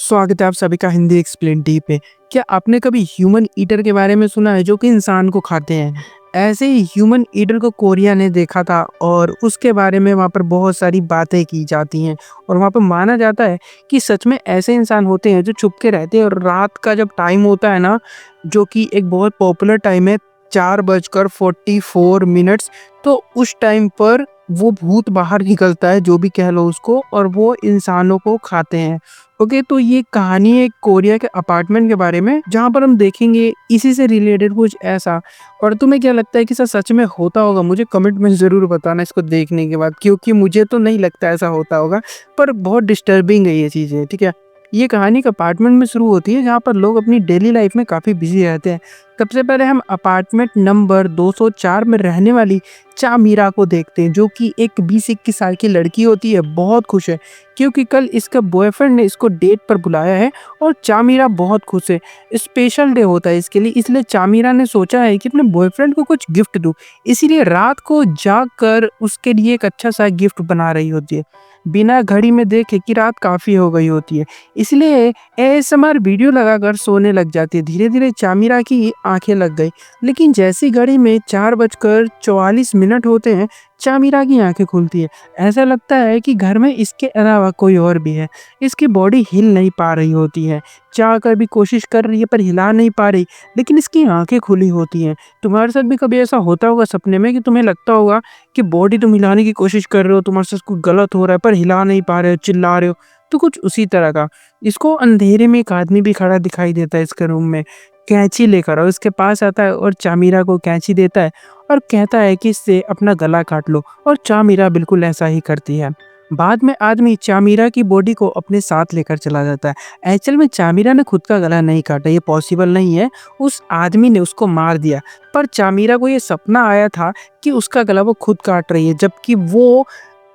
स्वागत है आप सभी का हिंदी एक्सप्लेन टी पे। क्या आपने कभी ह्यूमन ईटर के बारे में सुना है जो कि इंसान को खाते हैं? ऐसे ही ह्यूमन ईटर को कोरिया ने देखा था और उसके बारे में वहाँ पर बहुत सारी बातें की जाती हैं और वहाँ पर माना जाता है कि सच में ऐसे इंसान होते हैं जो छुप के रहते हैं और रात का जब टाइम होता है ना, जो कि एक बहुत पॉपुलर टाइम है 4:44 तो उस टाइम पर वो भूत बाहर निकलता है, जो भी कह लो उसको, और वो इंसानों को खाते हैं। ओके, तो ये कहानी है एक कोरिया के अपार्टमेंट के बारे में जहाँ पर हम देखेंगे इसी से रिलेटेड कुछ ऐसा। और तुम्हें क्या लगता है कि सर सच में होता होगा? मुझे कमेंट में ज़रूर बताना इसको देखने के बाद, क्योंकि मुझे तो नहीं लगता ऐसा होता होगा, पर बहुत डिस्टर्बिंग है ये चीज़ें। ठीक है, ये कहानी एक अपार्टमेंट में शुरू होती है जहाँ पर लोग अपनी डेली लाइफ में काफ़ी बिजी रहते हैं। सबसे पहले हम अपार्टमेंट नंबर 204 में रहने वाली चा मीरा को देखते हैं, जो कि एक 20-21 साल की लड़की होती है। बहुत खुश है क्योंकि कल इसका बॉयफ्रेंड ने इसको डेट पर बुलाया है और चामीरा बहुत खुश है। स्पेशल डे होता है इसके लिए, इसलिए चामीरा ने सोचा है कि अपने बॉयफ्रेंड को कुछ गिफ्ट दूं। इसीलिए रात को जाग कर उसके लिए एक अच्छा सा गिफ्ट बना रही होती है, बिना घड़ी में देखे कि रात काफ़ी हो गई होती है। इसलिए एएसएमआर वीडियो लगाकर सोने लग जाती है। धीरे धीरे चामीरा की आंखें लग गई, लेकिन जैसी घड़ी में 4:44 होते हैं, चामीरा की आंखें खुलती है। ऐसा लगता है कि घर में इसके अलावा कोई और भी है। इसकी बॉडी हिल नहीं पा रही होती है, चाह कर भी कोशिश कर रही है पर हिला नहीं पा रही, लेकिन इसकी आंखें खुली होती हैं। तुम्हारे साथ भी कभी ऐसा होता होगा सपने में कि तुम्हें लगता होगा कि बॉडी तुम हिलाने की कोशिश कर रहे हो, तुम्हारे साथ कुछ गलत हो रहा है पर हिला नहीं पा रहे हो, चिल्ला रहे हो। तो कुछ उसी तरह का इसको अंधेरे में एक आदमी भी खड़ा दिखाई देता है इसके रूम में, कैंची लेकर, और उसके पास आता है और चामीरा को कैंची देता है और कहता है कि इससे अपना गला काट लो, और चामीरा बिल्कुल ऐसा ही करती है। बाद में आदमी चामीरा की बॉडी को अपने साथ लेकर चला जाता है। एक्चुअल में चामीरा ने खुद का गला नहीं काटा, ये पॉसिबल नहीं है। उस आदमी ने उसको मार दिया, पर चामीरा को ये सपना आया था कि उसका गला वो खुद काट रही है, जबकि वो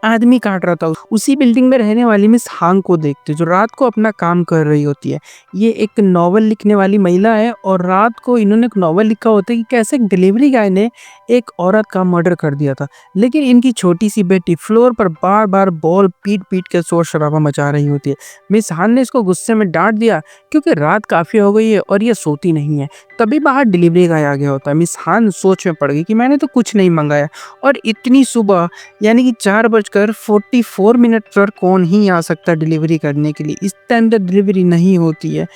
आदमी काट रहा था। उसी बिल्डिंग में रहने वाली मिस हांग को देखते, जो रात को अपना काम कर रही होती है। ये एक नॉवल लिखने वाली महिला है और रात को इन्होंने एक नॉवल लिखा होता है कि कैसे एक डिलीवरी गाय ने एक औरत का मर्डर कर दिया था। लेकिन इनकी छोटी सी बेटी फ्लोर पर बार बार बॉल पीट पीट के शोर शराबा मचा रही होती है। मिस हान ने इसको गुस्से में डांट दिया क्योंकि रात काफी हो गई है और ये सोती नहीं है। तभी बाहर डिलीवरी गाय आ गया होता है। मिस हान सोच में पड़ गई कि मैंने तो कुछ नहीं मंगाया, और इतनी सुबह, यानी कि 4:44 पर कौन ही आ सकता है डिलीवरी करने के लिए? इस टाइम तक डिलीवरी नहीं होती है।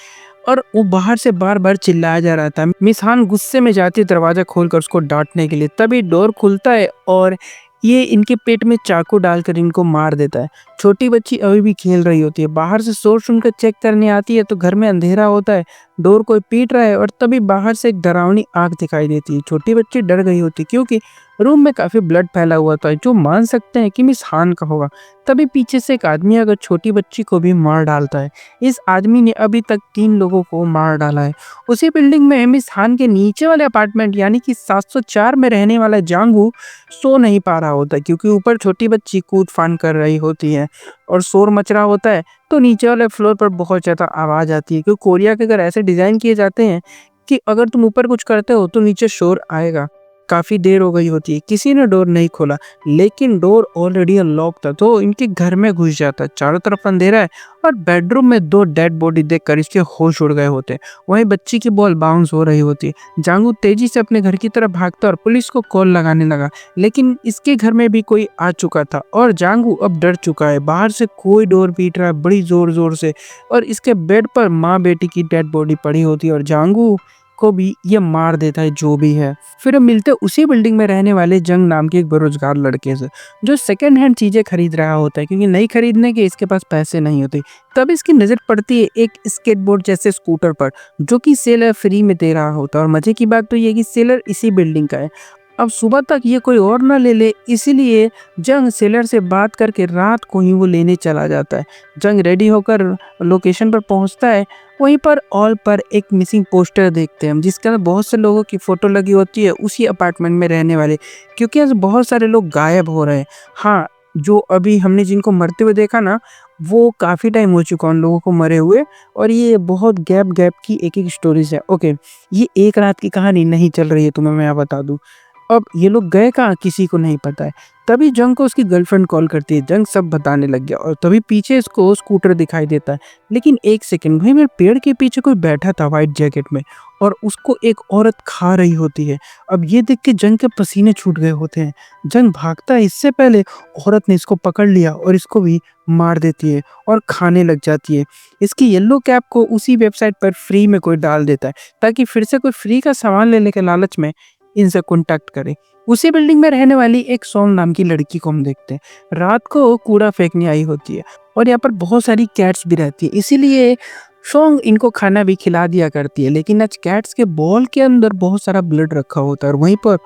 और वो बाहर से बार-बार चिल्लाया जा रहा था। मिस हान गुस्से में जाती है दरवाज़ा खोलकर उसको डाँटने के लिए। तभी डोर खुलता है और ये इनके पेट में चाकू डालकर इनको मार देता है। छोटी बच्ची अभी भी खेल रही होती है। बाहर से शोर सुनकर चेक करने आती है तो घर में अंधेरा होता है। डोर कोई पीट रहा है और तभी बाहर से एक डरावनी आग दिखाई देती है। छोटी बच्ची डर गई होती है क्योंकि रूम में काफ़ी ब्लड फैला हुआ था, जो मान सकते हैं कि मिस हान का होगा। तभी पीछे से एक आदमी आकर छोटी बच्ची को भी मार डालता है। इस आदमी ने अभी तक 3 लोगों को मार डाला है। उसी बिल्डिंग में मिस हान के नीचे वाले अपार्टमेंट यानी कि 704 में रहने वाला जांगू सो नहीं पा रहा होता, क्योंकि ऊपर छोटी बच्ची कूद-फान कर रही होती है और शोर मच रहा होता है, तो नीचे वाले फ्लोर पर बहुत ज़्यादा आवाज़ आती है। क्योंकि कोरिया के घर ऐसे डिज़ाइन किए जाते हैं कि अगर तुम ऊपर कुछ करते हो तो नीचे शोर आएगा। काफ़ी देर हो गई होती है, किसी ने डोर नहीं खोला, लेकिन डोर ऑलरेडी अनलॉक था, तो इनके घर में घुस जाता है। चारों तरफ अंधेरा है और बेडरूम में 2 डेड बॉडी देखकर इसके होश उड़ गए होते हैं। वहीं बच्ची की बॉल बाउंस हो रही होती है। जांगू तेजी से अपने घर की तरफ भागता और पुलिस को कॉल लगाने लगा, लेकिन इसके घर में भी कोई आ चुका था और जांगू अब डर चुका है। बाहर से कोई डोर पीट रहा है बड़ी जोर-जोर से, और इसके बेड पर माँ बेटी की डेड बॉडी पड़ी होती है और जांगू को भी ये मार देता है जो भी है। फिर हम मिलते हैं उसी बिल्डिंग में रहने वाले जंग नाम के एक बेरोजगार लड़के से, जो सेकंड हैंड चीजें खरीद रहा होता है क्योंकि नई खरीदने के इसके पास पैसे नहीं होते। तब इसकी नजर पड़ती है एक स्केटबोर्ड जैसे स्कूटर पर, जो कि सेलर फ्री में दे रहा होता है। और मजे की बात तो ये कि सेलर इसी बिल्डिंग का है। अब सुबह तक ये कोई और ना ले ले, इसलिए जंग सेलर से बात करके रात को ही वो लेने चला जाता है। जंग रेडी होकर लोकेशन पर पहुंचता है। वहीं पर ऑल पर एक मिसिंग पोस्टर देखते हैं हम, जिसके अंदर बहुत से लोगों की फोटो लगी होती है उसी अपार्टमेंट में रहने वाले, क्योंकि आज बहुत सारे लोग गायब हो रहे हैं। हाँ, जो अभी हमने जिनको मरते हुए देखा ना, वो काफ़ी टाइम हो चुका उन लोगों को मरे हुए, और ये बहुत गैप की एक एक स्टोरीज है। ओके, ये एक रात की कहानी नहीं चल रही है, तुम्हें मैं यहाँ बता दूँ। अब ये लोग गए कहाँ किसी को नहीं पता है। तभी जंग को उसकी गर्लफ्रेंड कॉल करती है, जंग सब बताने लग गया और तभी पीछे इसको स्कूटर दिखाई देता है। लेकिन एक सेकंड भाई, मेरे पेड़ के पीछे कोई बैठा था व्हाइट जैकेट में और उसको एक औरत खा रही होती है। अब ये देख के जंग के पसीने छूट गए होते हैं। जंग भागता है, इससे पहले औरत ने इसको पकड़ लिया और इसको भी मार देती है और खाने लग जाती है। इसकी येलो कैप को उसी वेबसाइट पर फ्री में कोई डाल देता है ताकि फिर से कोई फ्री का सामान लेने के लालच में इनसे कॉन्टैक्ट करे। उसी बिल्डिंग में रहने वाली एक सोंग नाम की लड़की को हम देखते हैं। रात को कूड़ा फेंकने आई होती है और यहाँ पर बहुत सारी कैट्स भी रहती है, इसीलिए सोंग इनको खाना भी खिला दिया करती है। लेकिन आज कैट्स के बॉल के अंदर बहुत सारा ब्लड रखा होता है और वहीं पर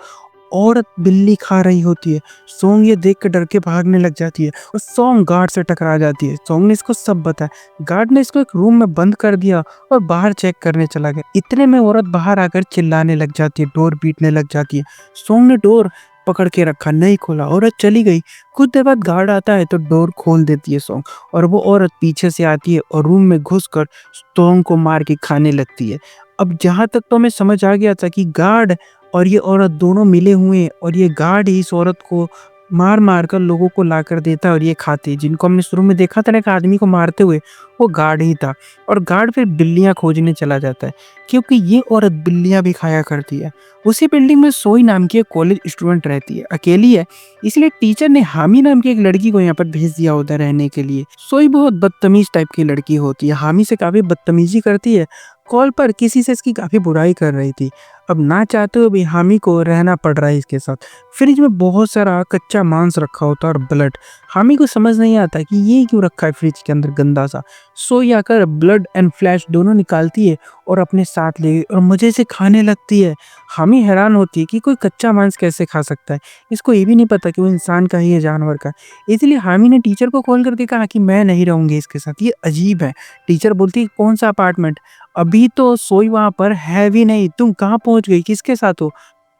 औरत बिल्ली खा रही होती है। सोंग ये देख कर डर के भागने लग जाती है और सोंग गार्ड से टकरा जाती है। सोंग ने इसको सब बताया। गार्ड ने इसको एक रूम में बंद कर दिया और बाहर चेक करने चला गया। इतने में औरत बाहर आकर चिल्लाने लग जाती है, डोर पीटने लग जाती है। सोंग ने डोर पकड़ के रखा, नहीं खोला, औरत चली गई। कुछ देर बाद गार्ड आता है तो डोर खोल देती है सोंग और वो औरत पीछे से आती है और रूम में घुसकर सोंग को मार के खाने लगती है। अब जहां तक तो हमें समझ आ गया था कि गार्ड और ये औरत दोनों मिले हुए हैं और ये गार्ड ही इस औरत को मार मार कर लोगों को ला कर देता है और ये खाते हैं। जिनको हमने शुरू में देखा था ना एक आदमी को मारते हुए, वो गार्ड ही था। और गार्ड फिर बिल्लियां खोजने चला जाता है क्योंकि ये औरत बिल्लियां भी खाया करती है। उसी बिल्डिंग में सोई नाम की एक कॉलेज स्टूडेंट रहती है, अकेली है, इसलिए टीचर ने हामी नाम की एक लड़की को यहाँ पर भेज दिया होता है रहने के लिए। सोई बहुत बदतमीज टाइप की लड़की होती है, हामी से काफी बदतमीजी करती है। कॉल पर किसी से इसकी काफी बुराई कर रही थी। अब ना चाहते हुए भी हामी को रहना पड़ रहा है इसके साथ। फ्रिज में बहुत सारा कच्चा मांस रखा होता है और ब्लड। हामी को समझ नहीं आता कि ये क्यों रखा है फ्रिज के अंदर गंदा सा। सोई आकर ब्लड एंड फ्लैश दोनों निकालती है और अपने साथ ले गई और मजे से खाने लगती है। हामी हैरान होती है कि कोई कच्चा मांस कैसे खा सकता है। इसको ये भी नहीं पता कि वो इंसान का ही है, जानवर का। इसलिए हामी ने टीचर को कॉल करके कहा कि मैं नहीं रहूंगी इसके साथ, ये अजीब है। टीचर बोलती है कौन सा अपार्टमेंट, अभी तो सोई वहां पर है भी नहीं, तुम कहाँ पहुंच गई, किसके साथ हो।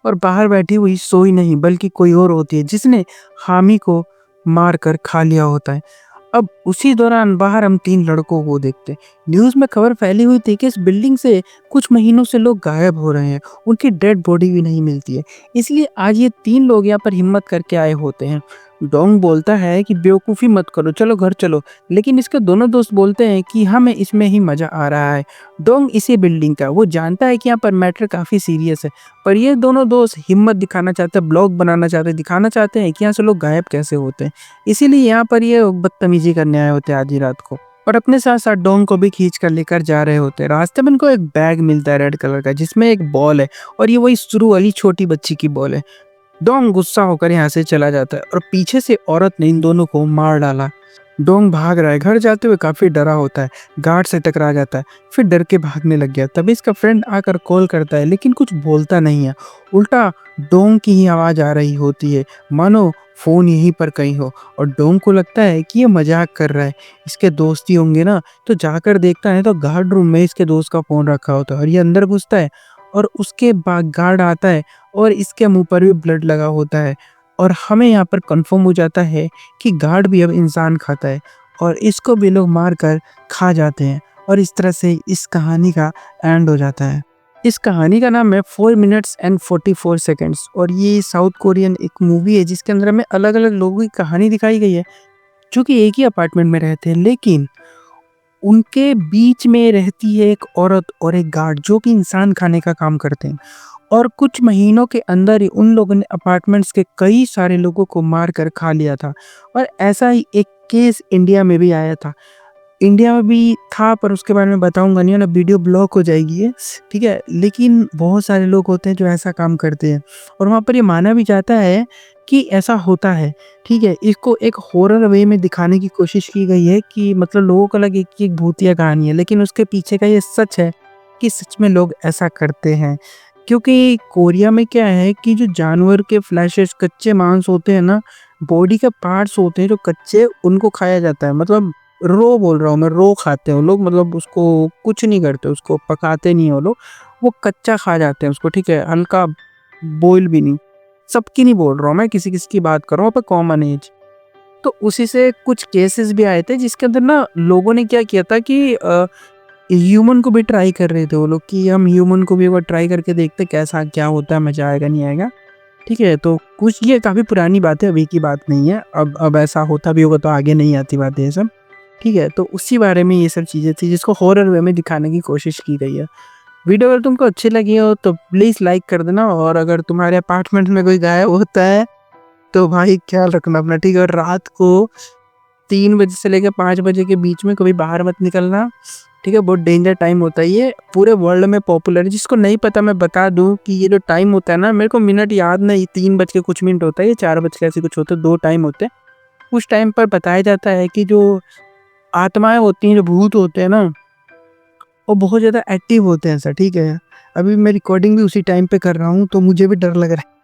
और बाहर बैठी हुई सोई नहीं बल्कि कोई और होती है जिसने हामी को मार कर खा लिया होता है। अब उसी दौरान बाहर हम 3 लड़कों को देखते हैं। न्यूज में खबर फैली हुई थी कि इस बिल्डिंग से कुछ महीनों से लोग गायब हो रहे हैं, उनकी डेड बॉडी भी नहीं मिलती है। इसलिए आज ये 3 लोग यहाँ पर हिम्मत करके आए होते हैं। डोंग बोलता है कि बेवकूफ़ी मत करो, चलो घर चलो। लेकिन इसके दोनों दोस्त बोलते हैं कि हमें इसमें ही मजा आ रहा है। डोंग इसी बिल्डिंग का, वो जानता है कि यहाँ पर मैटर काफी सीरियस है, पर ये दोनों दोस्त हिम्मत दिखाना चाहते हैं, ब्लॉग बनाना चाहते हैं, दिखाना चाहते हैं कि यहाँ से लोग गायब कैसे होते हैं। इसीलिए यहाँ पर ये बदतमीजी करने आए होते हैं आधी रात को और अपने साथ साथ डोंग को भी खींच कर लेकर जा रहे होते हैं। रास्ते में इनको एक बैग मिलता है रेड कलर का जिसमें एक बॉल है और ये वही शुरू वाली छोटी बच्ची की बॉल है। डोंग गुस्सा होकर यहाँ से चला जाता है और पीछे से औरत ने इन दोनों को मार डाला। डोंग भाग रहा है, घर जाते हुए काफी डरा होता है, गार्ड से टकरा जाता है, फिर डर के भागने लग गया। तभी इसका फ्रेंड आकर कॉल करता है लेकिन कुछ बोलता नहीं है, उल्टा डोंग की ही आवाज आ रही होती है, मानो फोन यहीं पर कहीं हो। और डोंग को लगता है कि ये मजाक कर रहा है, इसके दोस्त ही होंगे ना। तो जाकर देखता है तो गार्ड रूम में इसके दोस्त का फोन रखा होता है और ये अंदर घुसता है और उसके बाद गार्ड आता है और इसके मुंह पर भी ब्लड लगा होता है और हमें यहाँ पर कंफर्म हो जाता है कि गार्ड भी अब इंसान खाता है और इसको भी लोग मार कर खा जाते हैं। और इस तरह से इस कहानी का एंड हो जाता है। इस कहानी का नाम है 4 मिनट्स एंड 44 सेकेंड्स और ये साउथ कोरियन एक मूवी है जिसके अंदर हमें अलग अलग लोगों की कहानी दिखाई गई है जो कि एक ही अपार्टमेंट में रहते हैं, लेकिन उनके बीच में रहती है एक औरत और एक गार्ड जो कि इंसान खाने का काम करते हैं। और कुछ महीनों के अंदर ही उन लोगों ने अपार्टमेंट्स के कई सारे लोगों को मार कर खा लिया था। और ऐसा ही एक केस इंडिया में भी आया था, इंडिया में भी था, पर उसके बारे में बताऊंगा नहीं, ना वीडियो ब्लॉक हो जाएगी ये, ठीक है। लेकिन बहुत सारे लोग होते हैं जो ऐसा काम करते हैं और वहाँ पर ये माना भी जाता है कि ऐसा होता है, ठीक है। इसको एक हॉरर वे में दिखाने की कोशिश की गई है कि मतलब लोगों को लगे कि एक भूतिया कहानी है, लेकिन उसके पीछे का ये सच है कि सच में लोग ऐसा करते हैं। क्योंकि कोरिया में क्या है कि जो जानवर के फ्लैशेस, कच्चे मांस होते हैं ना, बॉडी के पार्ट्स होते हैं जो कच्चे, उनको खाया जाता है। मतलब रो बोल रहा हूँ मैं, रो खाते हैं वो लोग, मतलब उसको कुछ नहीं करते, उसको पकाते नहीं है वो लोग, वो कच्चा खा जाते हैं उसको, ठीक है, हल्का बॉईल भी नहीं। सबकी नहीं बोल रहा हूँ मैं, किसी किसी की बात कर रहा हूँ, पर कॉमन एज। तो उसी से कुछ केसेस भी आए थे जिसके अंदर ना लोगों ने क्या किया था कि ह्यूमन को भी ट्राई कर रहे थे वो लोग कि हम ह्यूमन को भी एक बार ट्राई करके देखते कैसा क्या होता है, मजा आएगा नहीं आएगा। ठीक है, तो कुछ ये काफ़ी पुरानी बात है, अभी की बात नहीं है। अब ऐसा होता भी होगा तो आगे नहीं आती बातें ये सब, ठीक है? तो उसी बारे में ये सब चीज़ें थी जिसको हॉरर वे में दिखाने की कोशिश की गई है। वीडियो अगर तुमको अच्छी लगी हो तो प्लीज़ लाइक कर देना, और अगर तुम्हारे अपार्टमेंट में कोई गायब होता है तो भाई ख़्याल रखना अपना, ठीक है? और रात को 3 बजे से लेकर 5 बजे के बीच में कभी बाहर मत निकलना, ठीक है? बहुत डेंजर टाइम होता है ये, पूरे वर्ल्ड में पॉपुलर है। जिसको नहीं पता मैं बता दूँ कि ये जो टाइम होता है ना, मेरे को मिनट याद नहीं, 3 बज के कुछ मिनट होता है, ये 4 बज के ऐसे कुछ होता है, 2 टाइम होते हैं। उस टाइम पर बताया जाता है कि जो आत्माएँ होती हैं, जो भूत होते हैं ना, वो बहुत ज़्यादा एक्टिव होते हैं सर, ठीक है? अभी मैं रिकॉर्डिंग भी उसी टाइम पे कर रहा हूँ, तो मुझे भी डर लग रहा है।